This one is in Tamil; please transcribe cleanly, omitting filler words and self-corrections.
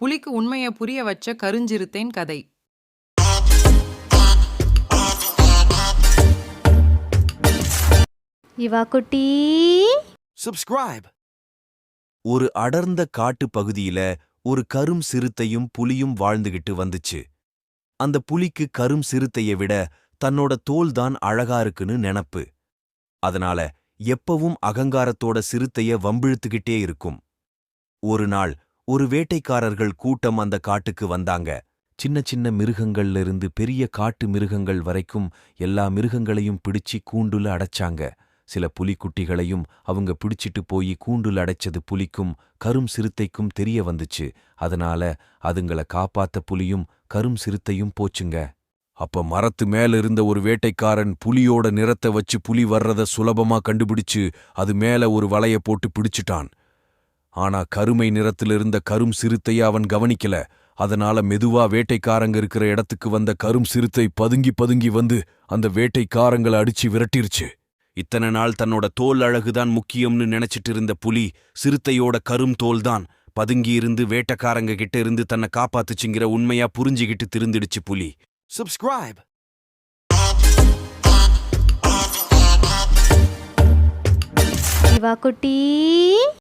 புலிக்கு உண்மைய புரிய வச்ச கருஞ்சிறுத்தையின் கதை. இவா குட்டி Subscribe. ஒரு அடர்ந்த காட்டு பகுதியில ஒரு கரும் சிறுத்தையும் புலியும் வாழ்ந்துகிட்டு வந்துச்சு. அந்த புலிக்கு கரும் சிறுத்தையை விட தன்னோட தோல்தான் அழகா இருக்குன்னு நினப்பு. அதனால எப்பவும் அகங்காரத்தோட சிறுத்தைய வம்பிழுத்துக்கிட்டே இருக்கும். ஒரு நாள் ஒரு வேட்டைக்காரர்கள் கூட்டம் அந்த காட்டுக்கு வந்தாங்க. சின்ன சின்ன மிருகங்கள்ல இருந்து பெரிய காட்டு மிருகங்கள் வரைக்கும் எல்லா மிருகங்களையும் பிடிச்சி கூண்டுல அடைச்சாங்க. சில புலிக்குட்டிகளையும் அவங்க பிடிச்சிட்டு போய் கூண்டுல அடைச்சது புலிக்கும் கரும் சிறுத்தைக்கும் தெரிய வந்துச்சு. அதனால அதுங்கள காப்பாத்த புலியும் கரும் சிறுத்தையும் போச்சுங்க. அப்ப மரத்து மேல இருந்த ஒரு வேட்டைக்காரன் புலியோட நிறத்தை வச்சு புலி வர்றத சுலபமா கண்டுபிடிச்சு அது மேல ஒரு வலைய போட்டு பிடிச்சிட்டான். ஆனா கருமை நிறத்துல இருந்த கரும் சிறுத்தைய அவன் கவனிக்கல. அதனால மெதுவா வேட்டைக்காரங்க இருக்கிற இடத்துக்கு வந்த கரும் சிறுத்தை பதுங்கி பதுங்கி வந்து அந்த வேட்டைக்காரங்களை அடிச்சு விரட்டிருச்சு. இத்தனை நாள் தன்னோட தோல் அழகுதான் முக்கியம்னு நினைச்சிட்டு இருந்த புலி சிறுத்தையோட கரும் தோல்தான் பதுங்கியிருந்து வேட்டைக்காரங்க கிட்ட இருந்து தன்னை காப்பாத்துச்சுங்கிற உண்மையா புரிஞ்சுகிட்டு திருந்திடுச்சு புலி. Subscribe. இவா குட்டி